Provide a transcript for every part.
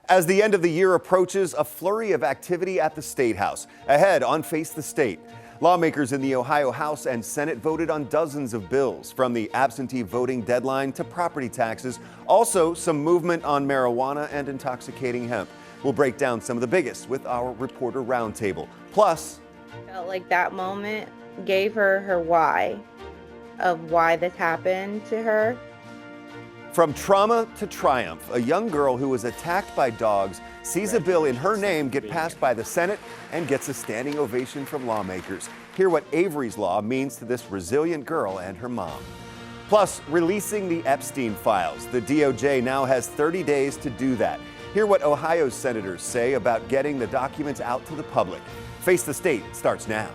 As the end of the year approaches, a flurry of activity at the Statehouse. Ahead on Face the State, lawmakers in the Ohio House and Senate voted on dozens of bills, from the absentee voting deadline to property taxes. Also, some movement on marijuana and intoxicating hemp. We'll break down some of the biggest with our reporter roundtable. Plus, I felt like that moment gave her her why of why this happened to her. from trauma to triumph, a young girl who was attacked by dogs sees a bill in her name get passed by the Senate and gets a standing ovation from lawmakers. Hear what Avery's law means to this resilient girl and her mom. Plus, releasing the Epstein files. The DOJ now has 30 days to do that. Hear what Ohio senators say about getting the documents out to the public. Face the State starts now.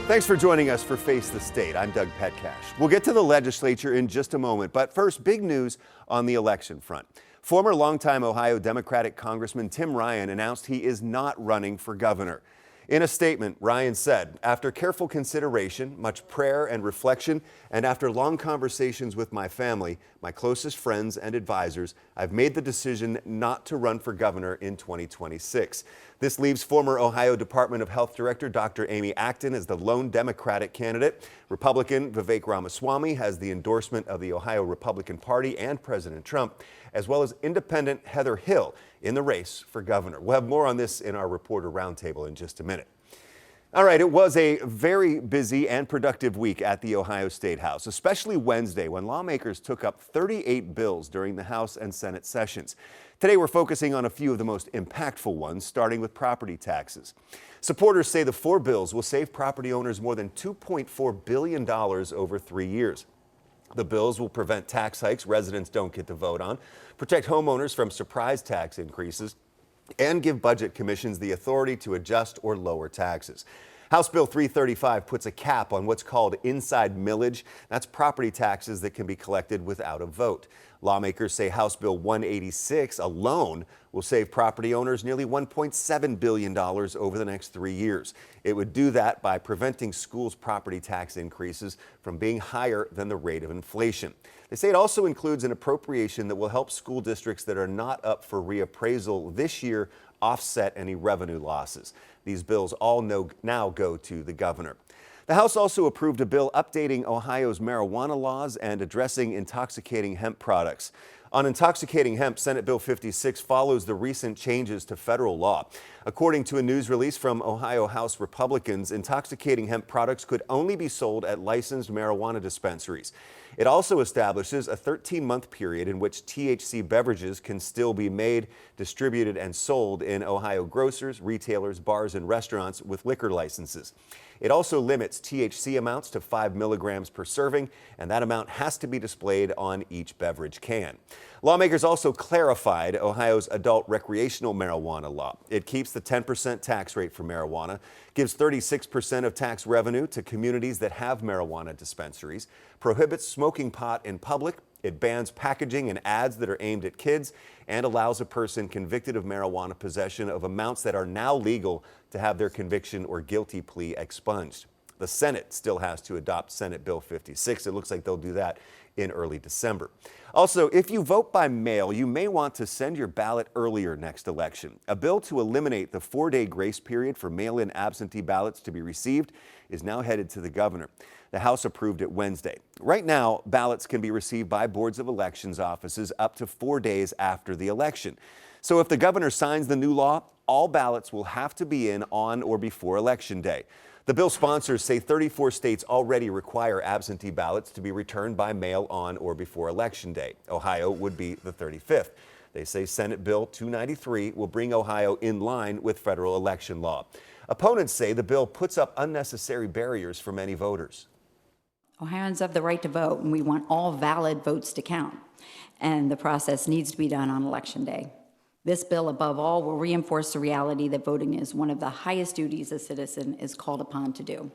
Thanks for joining us for Face the State. I'm Doug Petcash. We'll get to the legislature in just a moment, but first, big news on the election front. Former longtime Ohio Democratic Congressman Tim Ryan announced he is not running for governor. In a statement, Ryan said, "After careful consideration, much prayer and reflection, and after long conversations with my family, my closest friends and advisors, I've made the decision not to run for governor in 2026. This leaves former Ohio Department of Health Director Dr. Amy Acton as the lone Democratic candidate. Republican Vivek Ramaswamy has the endorsement of the Ohio Republican Party and President Trump, as well as independent Heather Hill in the race for governor." We'll have more on this in our reporter roundtable in just a minute. All right, it was a very busy and productive week at the Ohio Statehouse, especially Wednesday when lawmakers took up 38 bills during the House and Senate sessions. Today, we're focusing on a few of the most impactful ones, starting with property taxes. Supporters say the four bills will save property owners more than $2.4 billion over 3 years. The bills will prevent tax hikes residents don't get to vote on, protect homeowners from surprise tax increases, and give budget commissions the authority to adjust or lower taxes. House Bill 335 puts a cap on what's called inside millage. That's property taxes that can be collected without a vote. Lawmakers say House Bill 186 alone will save property owners nearly $1.7 billion over the next 3 years. It would do that by preventing schools' property tax increases from being higher than the rate of inflation. They say it also includes an appropriation that will help school districts that are not up for reappraisal this year offset any revenue losses. These bills all now go to the governor. The House also approved a bill updating Ohio's marijuana laws and addressing intoxicating hemp products. On intoxicating hemp, Senate Bill 56 follows the recent changes to federal law. According to a news release from Ohio House Republicans, intoxicating hemp products could only be sold at licensed marijuana dispensaries. It also establishes a 13-month period in which THC beverages can still be made, distributed, and sold in Ohio grocers, retailers, bars, and restaurants with liquor licenses. It also limits THC amounts to 5 milligrams per serving, and that amount has to be displayed on each beverage can. Lawmakers also clarified Ohio's adult recreational marijuana law. It keeps the 10% tax rate for marijuana, gives 36% of tax revenue to communities that have marijuana dispensaries, prohibits smoking pot in public. It bans packaging and ads that are aimed at kids, and allows a person convicted of marijuana possession of amounts that are now legal to have their conviction or guilty plea expunged. The Senate still has to adopt Senate Bill 56. It looks like they'll do that in early December. Also, if you vote by mail, you may want to send your ballot earlier next election. A bill to eliminate the 4-day grace period for mail-in absentee ballots to be received is now headed to the governor. The House approved it Wednesday. Right now, ballots can be received by boards of elections offices up to 4 days after the election. So if the governor signs the new law, all ballots will have to be in on or before Election Day. The bill sponsors say 34 states already require absentee ballots to be returned by mail on or before Election Day. Ohio would be the 35th. They say Senate Bill 293 will bring Ohio in line with federal election law. Opponents say the bill puts up unnecessary barriers for many voters. Ohioans have the right to vote, and we want all valid votes to count. And the process needs to be done on Election Day. This bill, above all, will reinforce the reality that voting is one of the highest duties a citizen is called upon to do.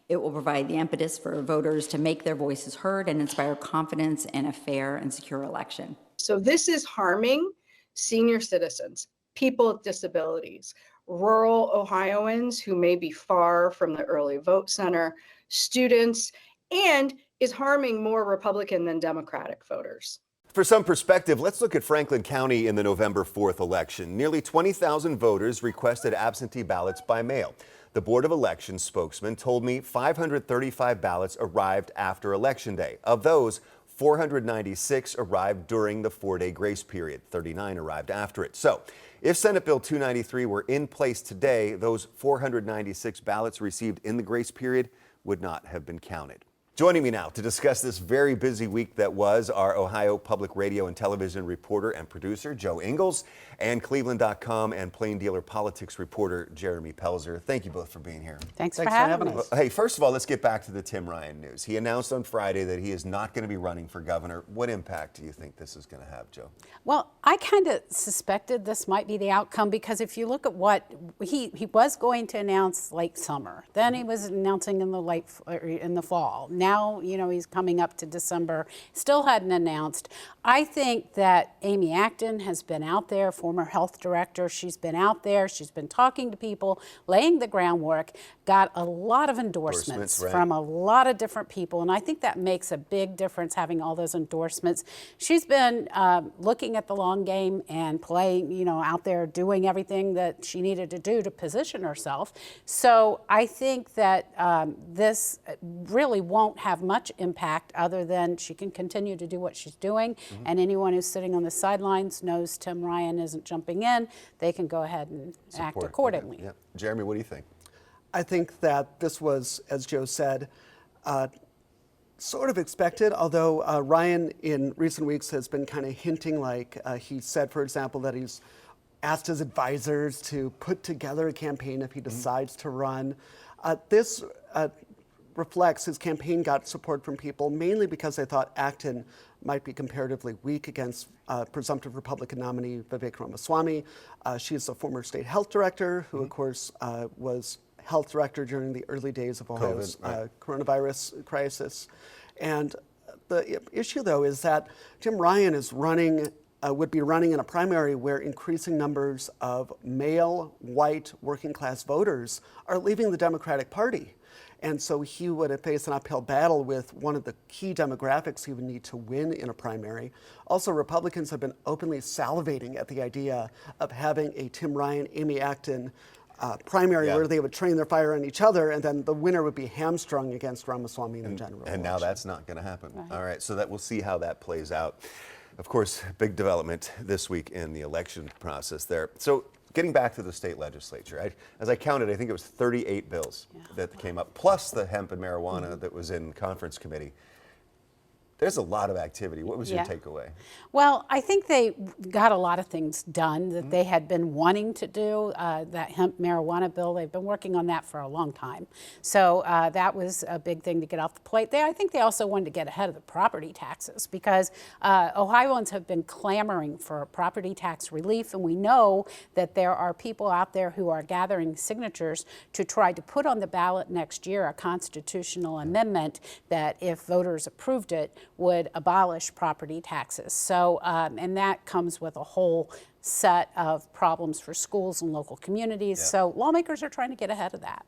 It will provide the impetus for voters to make their voices heard and inspire confidence in a fair and secure election. So this is harming senior citizens, people with disabilities, rural Ohioans who may be far from the early vote center, students, and is harming more Republican than Democratic voters. For some perspective, let's look at Franklin County in the November 4th election. Nearly 20,000 voters requested absentee ballots by mail. The Board of Elections spokesman told me 535 ballots arrived after Election Day. Of those, 496 arrived during the 4-day grace period. 39 arrived after it. So, if Senate Bill 293 were in place today, those 496 ballots received in the grace period would not have been counted. Joining me now to discuss this very busy week that was our Ohio Public Radio and Television reporter and producer, Joe Ingles, and Cleveland.com and Plain Dealer Politics reporter, Jeremy Pelzer. Thank you both for being here. Thanks for having us. Hey, first of all, let's get back to the Tim Ryan news. He announced on Friday that he is not going to be running for governor. What impact do you think this is going to have, Joe? Well, I kind of suspected this might be the outcome because if you look at what he was going to announce late summer, then he was announcing in the fall. Now, he's coming up to December, still hadn't announced. I think that Amy Acton has been out there, former health director. She's been out there. She's been talking to people, laying the groundwork, got a lot of endorsements right, from a lot of different people. And I think that makes a big difference, having all those endorsements. She's been looking at the long game and playing, out there doing everything that she needed to do to position herself. So I think that this really won't have much impact other than she can continue to do what she's doing. Mm-hmm. And anyone who's sitting on the sidelines knows Tim Ryan isn't jumping in. They can go ahead and act accordingly. Okay. Yeah. Jeremy, what do you think? I think that this was, as Joe said, sort of expected, although Ryan in recent weeks has been kind of hinting, like he said, for example, that he's asked his advisors to put together a campaign if he decides to run. This reflects his campaign got support from people mainly because they thought Acton might be comparatively weak against presumptive Republican nominee Vivek Ramaswamy. She's a former state health director who, of course, was health director during the early days of Ohio's coronavirus crisis. And the issue, though, is that Tim Ryan is would be running in a primary where increasing numbers of male, white, working-class voters are leaving the Democratic Party. And so he would face an uphill battle with one of the key demographics he would need to win in a primary. Also, Republicans have been openly salivating at the idea of having a Tim Ryan, Amy Acton primary where they would train their fire on each other, and then the winner would be hamstrung against Ramaswamy in the general election. And now that's not going to happen. Right. All right, so we'll see how that plays out. Of course, big development this week in the election process there. So getting back to the state legislature, as I counted, I think it was 38 bills that came up, plus the hemp and marijuana that was in conference committee. There's a lot of activity. What was your takeaway? Well, I think they got a lot of things done that they had been wanting to do. That hemp marijuana bill, they've been working on that for a long time. So that was a big thing to get off the plate. I think they also wanted to get ahead of the property taxes because Ohioans have been clamoring for property tax relief, and we know that there are people out there who are gathering signatures to try to put on the ballot next year a constitutional amendment that, if voters approved it, would abolish property taxes. So, and that comes with a whole set of problems for schools and local communities. So lawmakers are trying to get ahead of that.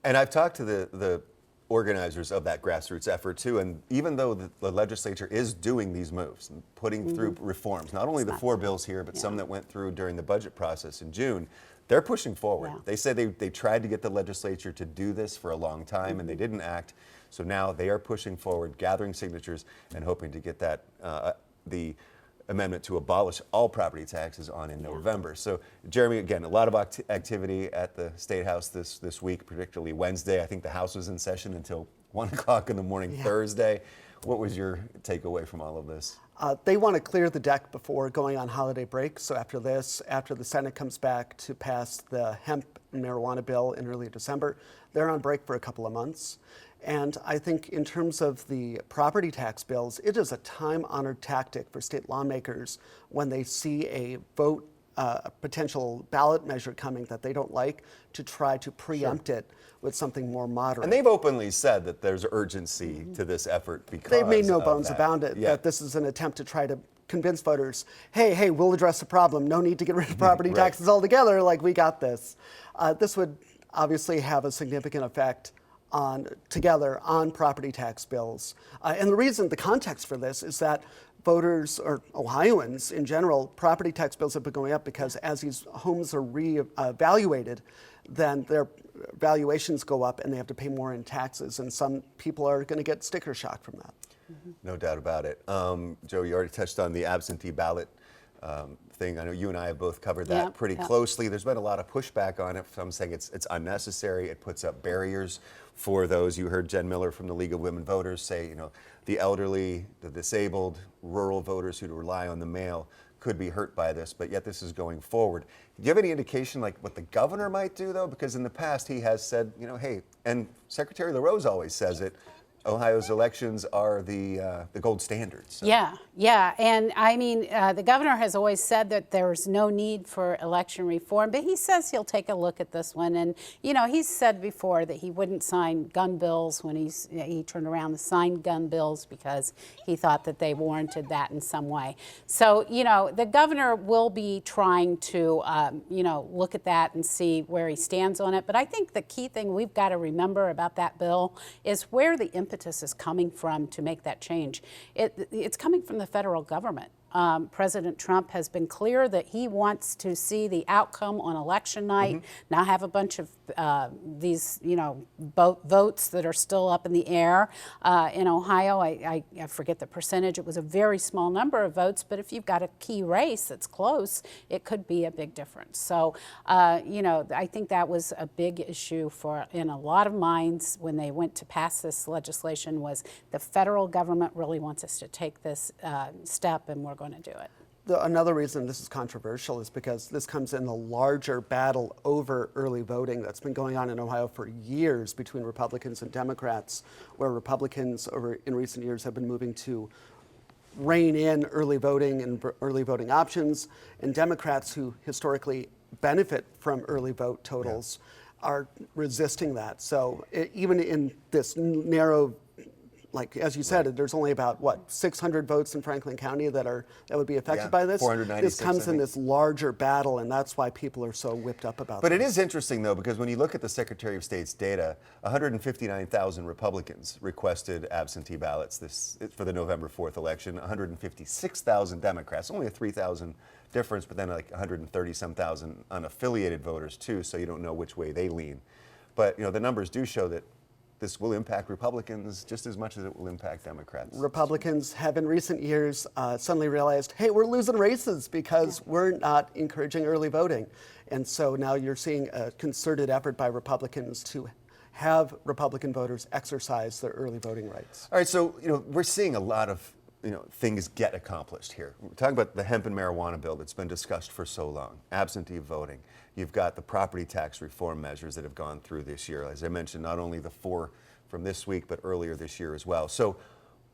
And I've talked to the organizers of that grassroots effort too, and even though the legislature is doing these moves and putting through reforms, not only the 4 bills here, but some that went through during the budget process in June, they're pushing forward. They said they tried to get the legislature to do this for a long time and they didn't act. So now they are pushing forward, gathering signatures, and hoping to get that the amendment to abolish all property taxes on in November. So, Jeremy, again, a lot of activity at the Statehouse this week, particularly Wednesday. I think the House was in session until 1 o'clock in the morning Thursday. What was your takeaway from all of this? They want to clear the deck before going on holiday break. So after the Senate comes back to pass the hemp and marijuana bill in early December, they're on break for a couple of months. And I think in terms of the property tax bills, it is a time-honored tactic for state lawmakers when they see a vote a potential ballot measure coming that they don't like to try to preempt it with something more moderate. And they've openly said that there's urgency to this effort because They've made no of bones that. about it, Yeah. that this is an attempt to try to convince voters, hey, we'll address the problem. No need to get rid of property Right. taxes altogether. Like, we got this. This would obviously have a significant effect on property tax bills. And the context for this is that voters, or Ohioans in general, property tax bills have been going up because as these homes are re-evaluated, then their valuations go up and they have to pay more in taxes. And some people are going to get sticker shock from that. No doubt about it. Joe, you already touched on the absentee ballot thing. I know you and I have both covered that pretty closely. There's been a lot of pushback on it. Some saying it's unnecessary. It puts up barriers for those. You heard Jen Miller from the League of Women Voters say, the elderly, the disabled, rural voters who rely on the mail could be hurt by this, but yet this is going forward. Do you have any indication like what the governor might do, though? Because in the past he has said, hey, and Secretary LaRose always says it, Ohio's elections are the gold standard. So. Yeah. And I mean, the governor has always said that there's no need for election reform, but he says he'll take a look at this one. And, he's said before that he wouldn't sign gun bills when he turned around to sign gun bills because he thought that they warranted that in some way. So, the governor will be trying to, look at that and see where he stands on it. But I think the key thing we've got to remember about that bill is where the impetus is coming from to make that change. It's coming from the federal government. President Trump has been clear that he wants to see the outcome on election night, not have a bunch of these, votes that are still up in the air. In Ohio, I forget the percentage. It was a very small number of votes, but if you've got a key race that's close, it could be a big difference. So, I think that was a big issue in a lot of minds when they went to pass this legislation was the federal government really wants us to take this step, and we're going to do it. Another reason this is controversial is because this comes in the larger battle over early voting that's been going on in Ohio for years between Republicans and Democrats, where Republicans in recent years have been moving to rein in early voting and early voting options, and Democrats who historically benefit from early vote totals are resisting that. So even in this narrow, like as you said, there's only about 600 votes in Franklin County that would be affected by this. 496, this comes in this larger battle, and that's why people are so whipped up about it. But it is interesting, though, because when you look at the Secretary of State's data, 159,000 Republicans requested absentee ballots for the November 4th election, 156,000 Democrats, only a 3,000 difference, but then like 130-some thousand unaffiliated voters, too, so you don't know which way they lean. But, the numbers do show that this will impact Republicans just as much as it will impact Democrats. Republicans have in recent years suddenly realized, hey, we're losing races because we're not encouraging early voting. And so now you're seeing a concerted effort by Republicans to have Republican voters exercise their early voting rights. All right, so we're seeing a lot of things get accomplished here. We're talking about the hemp and marijuana bill that's been discussed for so long, absentee voting. You've got the property tax reform measures that have gone through this year. As I mentioned, not only the 4 from this week, but earlier this year as well. So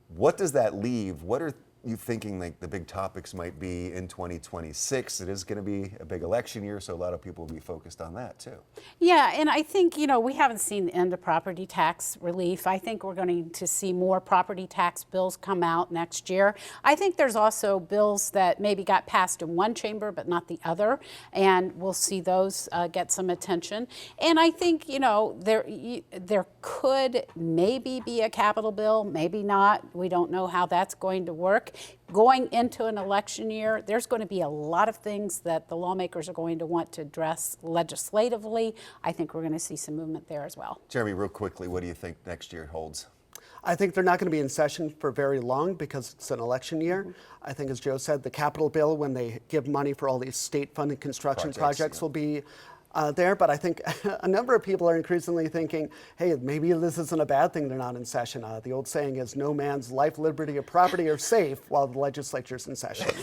what does that leave? What are you thinking like the big topics might be in 2026? It is going to be a big election year, so a lot of people will be focused on that too. Yeah, and I think, we haven't seen the end of property tax relief. I think we're going to see more property tax bills come out next year. I think there's also bills that maybe got passed in one chamber but not the other, and we'll see those get some attention. And I think, there could maybe be a capital bill, maybe not. We don't know how that's going to work. Going into an election year, there's going to be a lot of things that the lawmakers are going to want to address legislatively. I think we're going to see some movement there as well. Jeremy, real quickly, what do you think next year holds? I think they're not going to be in session for very long because it's an election year. I think, as Joe said, the capital bill, when they give money for all these state-funded construction projects will be there, but I think a number of people are increasingly thinking, hey, maybe this isn't a bad thing they're not in session. The old saying is, no man's life, liberty, or property are safe while the legislature's in session.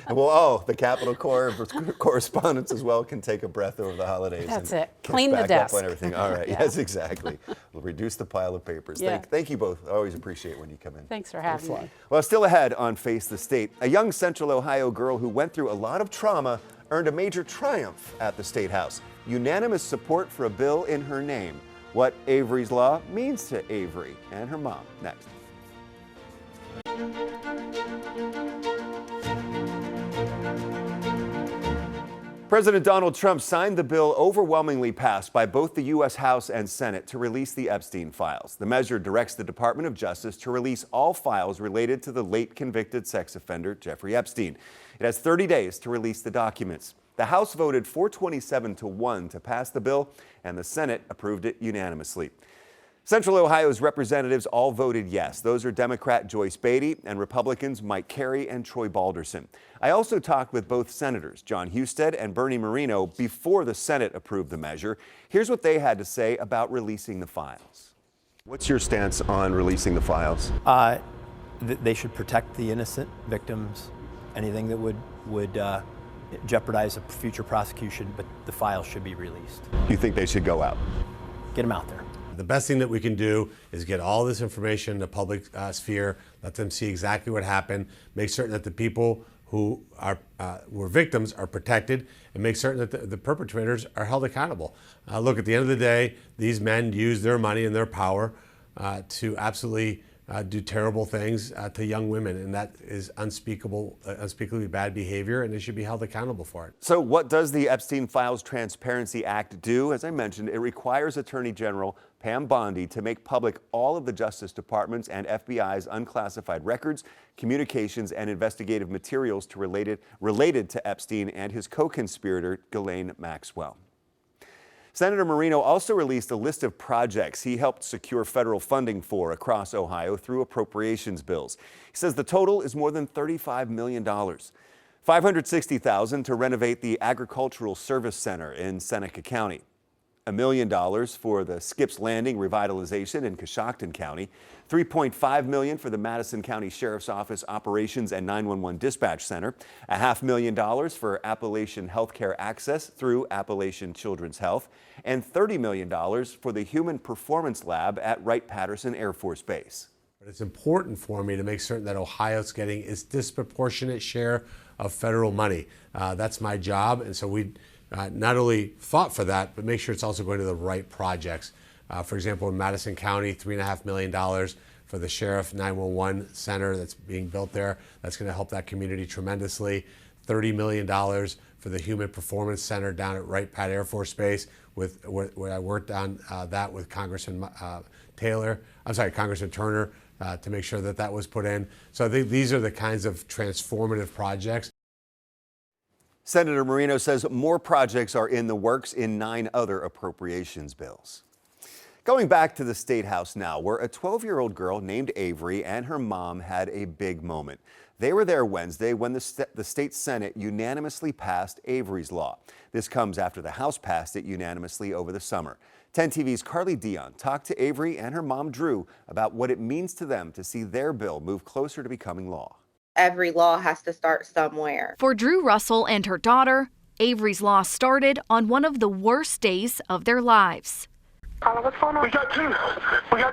Well, the Capitol correspondents as well can take a breath over the holidays. That's and it. Clean catch the back up desk. on everything. All right. Yeah. Yes, exactly. We'll reduce the pile of papers. Yeah. Thank you both. I always appreciate when you come in. Thanks for having me. Well, still ahead on Face the State, a young Central Ohio girl who went through a lot of trauma earned a major triumph at the Statehouse. Unanimous support for a bill in her name. What Avery's Law means to Avery and her mom. Next. President Donald Trump signed the bill overwhelmingly passed by both the U.S. House and Senate to release the Epstein files. The measure directs the Department of Justice to release all files related to the late convicted sex offender Jeffrey Epstein. It has 30 days to release the documents. The House voted 427-1 to pass the bill, and the Senate approved it unanimously. Central Ohio's representatives all voted yes. Those are Democrat Joyce Beatty and Republicans Mike Carey and Troy Balderson. I also talked with both senators, John Husted and Bernie Moreno, before the Senate approved the measure. Here's what they had to say about releasing the files. What's your stance on releasing the files? They should protect the innocent victims. Anything that would jeopardize a future prosecution, but the files should be released. You think they should go out? Get them out there. The best thing that we can do is get all this information in the public sphere, let them see exactly what happened, make certain that the people who were victims are protected, and make certain that the perpetrators are held accountable. Look, at the end of the day, these men use their money and their power to absolutely do terrible things to young women, and that is unspeakably bad behavior, and they should be held accountable for it. So what does the Epstein Files Transparency Act do? As I mentioned, it requires Attorney General Pam Bondi to make public all of the Justice Department's and FBI's unclassified records, communications, and investigative materials related to Epstein and his co-conspirator, Ghislaine Maxwell. Senator Moreno also released a list of projects he helped secure federal funding for across Ohio through appropriations bills. He says the total is more than $35 million. $560,000 to renovate the Agricultural Service Center in Seneca County. $1 million for the Skips Landing revitalization in Coshocton County, $3.5 million for the Madison County Sheriff's Office Operations and 911 Dispatch Center, $500,000 for Appalachian Healthcare Access through Appalachian Children's Health, and $30 million for the Human Performance Lab at Wright-Patterson Air Force Base. But it's important for me to make certain that Ohio's getting its disproportionate share of federal money. That's my job, and so we not only fought for that, but make sure it's also going to the right projects. For example, in Madison County, $3.5 million for the Sheriff 911 Center that's being built there. That's going to help that community tremendously. $30 million for the Human Performance Center down at Wright-Pat Air Force Base, where I worked on that with Congressman Turner to make sure that that was put in. So I think these are the kinds of transformative projects. Senator Moreno says more projects are in the works in 9 other appropriations bills. Going back to the Statehouse now, where a 12-year-old girl named Avery and her mom had a big moment. They were there Wednesday when the state Senate unanimously passed Avery's Law. This comes after the House passed it unanimously over the summer. 10 TV's Carly Dion talked to Avery and her mom Drew about what it means to them to see their bill move closer to becoming law. Every law has to start somewhere. For Drew Russell and her daughter, Avery's Law started on one of the worst days of their lives. What's going on? We got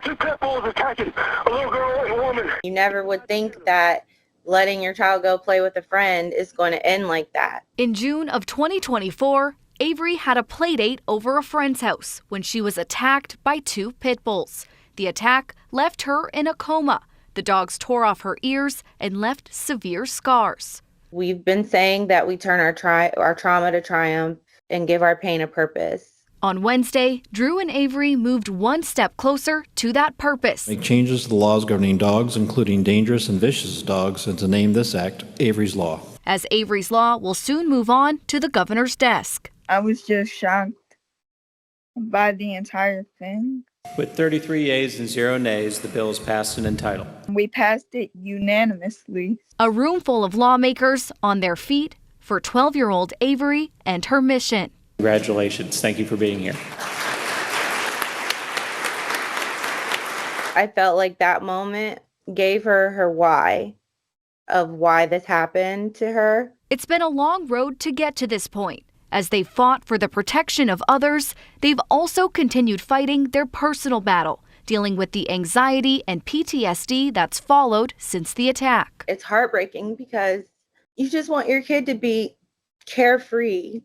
two pit bulls attacking a little girl and a woman. You never would think that letting your child go play with a friend is going to end like that. In June of 2024, Avery had a playdate over a friend's house when she was attacked by 2 pit bulls. The attack left her in a coma. The dogs tore off her ears and left severe scars. We've been saying that we turn our trauma to triumph and give our pain a purpose. On Wednesday, Drew and Avery moved one step closer to that purpose. Make changes to the laws governing dogs, including dangerous and vicious dogs, and to name this act Avery's Law. As Avery's Law will soon move on to the governor's desk. I was just shocked by the entire thing. With 33 yeas and 0 nays, the bill is passed and entitled. We passed it unanimously. A room full of lawmakers on their feet for 12-year-old Avery and her mission. Congratulations. Thank you for being here. I felt like that moment gave her her why of why this happened to her. It's been a long road to get to this point. As they fought for the protection of others, they've also continued fighting their personal battle, dealing with the anxiety and PTSD that's followed since the attack. It's heartbreaking because you just want your kid to be carefree,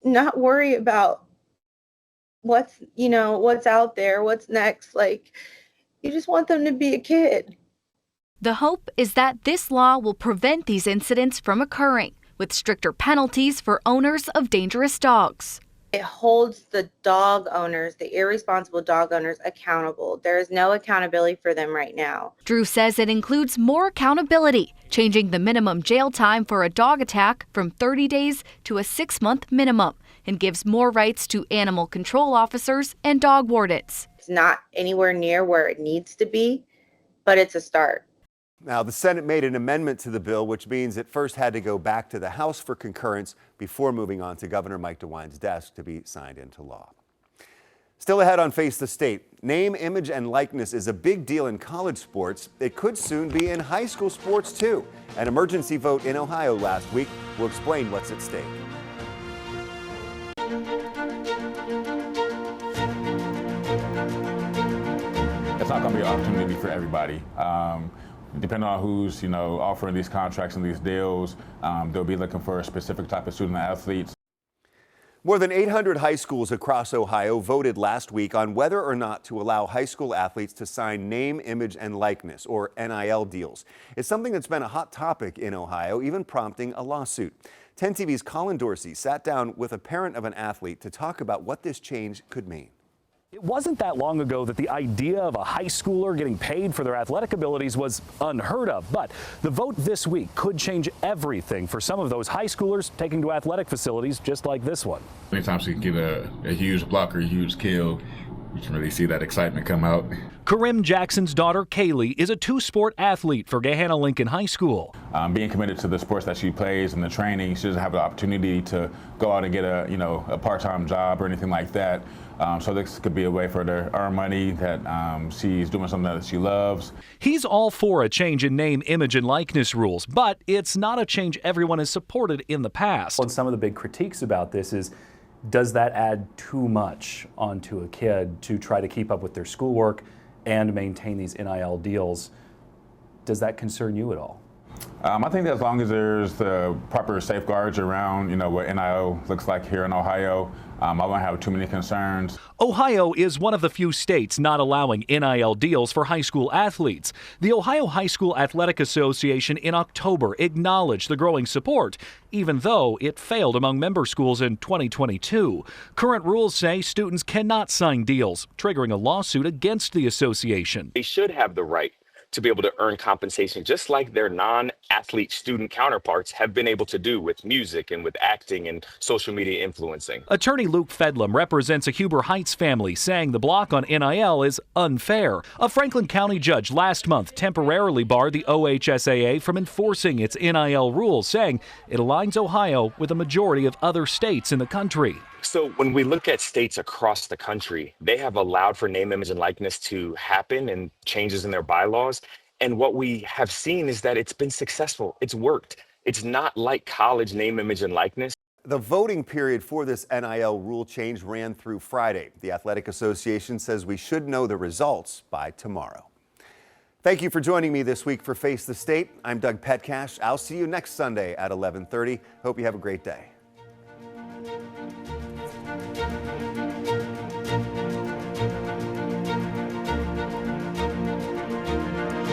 not worry about what's out there, what's next. Like, you just want them to be a kid. The hope is that this law will prevent these incidents from occurring, with stricter penalties for owners of dangerous dogs. It holds the dog owners, the irresponsible dog owners, accountable. There is no accountability for them right now. Drew says it includes more accountability, changing the minimum jail time for a dog attack from 30 days to a 6-month minimum, and gives more rights to animal control officers and dog wardens. It's not anywhere near where it needs to be, but it's a start. Now, the Senate made an amendment to the bill, which means it first had to go back to the House for concurrence before moving on to Governor Mike DeWine's desk to be signed into law. Still ahead on Face the State, name, image, and likeness is a big deal in college sports. It could soon be in high school sports, too. An emergency vote in Ohio last week will explain what's at stake. It's not going to be an opportunity for everybody. Depending on who's, offering these contracts and these deals, they'll be looking for a specific type of student athletes. More than 800 high schools across Ohio voted last week on whether or not to allow high school athletes to sign name, image, and likeness, or NIL deals. It's something that's been a hot topic in Ohio, even prompting a lawsuit. 10 TV's Colin Dorsey sat down with a parent of an athlete to talk about what this change could mean. It wasn't that long ago that the idea of a high schooler getting paid for their athletic abilities was unheard of. But the vote this week could change everything for some of those high schoolers taking to athletic facilities just like this one. Anytime you get a huge block or a huge kill, you can really see that excitement come out. Karim Jackson's daughter, Kaylee, is a two-sport athlete for Gahanna Lincoln High School. Being committed to the sports that she plays and the training, she doesn't have the opportunity to go out and get a part-time job or anything like that. So this could be a way for her to earn money, that she's doing something that she loves. He's all for a change in name, image, and likeness rules, but it's not a change everyone has supported in the past. And some of the big critiques about this is, does that add too much onto a kid to try to keep up with their schoolwork and maintain these NIL deals? Does that concern you at all? I think that as long as there's the proper safeguards around, what NIL looks like here in Ohio, I won't have too many concerns. Ohio is one of the few states not allowing NIL deals for high school athletes. The Ohio High School Athletic Association in October acknowledged the growing support, even though it failed among member schools in 2022. Current rules say students cannot sign deals, triggering a lawsuit against the association. They should have the right to be able to earn compensation, just like their non-athlete student counterparts have been able to do with music and with acting and social media influencing. Attorney Luke Fedlam represents a Huber Heights family, saying the block on NIL is unfair. A Franklin County judge last month temporarily barred the OHSAA from enforcing its NIL rules, saying it aligns Ohio with a majority of other states in the country. So when we look at states across the country, they have allowed for name, image, and likeness to happen and changes in their bylaws. And what we have seen is that it's been successful. It's worked. It's not like college name, image, and likeness. The voting period for this NIL rule change ran through Friday. The Athletic Association says we should know the results by tomorrow. Thank you for joining me this week for Face the State. I'm Doug Petcash. I'll see you next Sunday at 11:30. Hope you have a great day.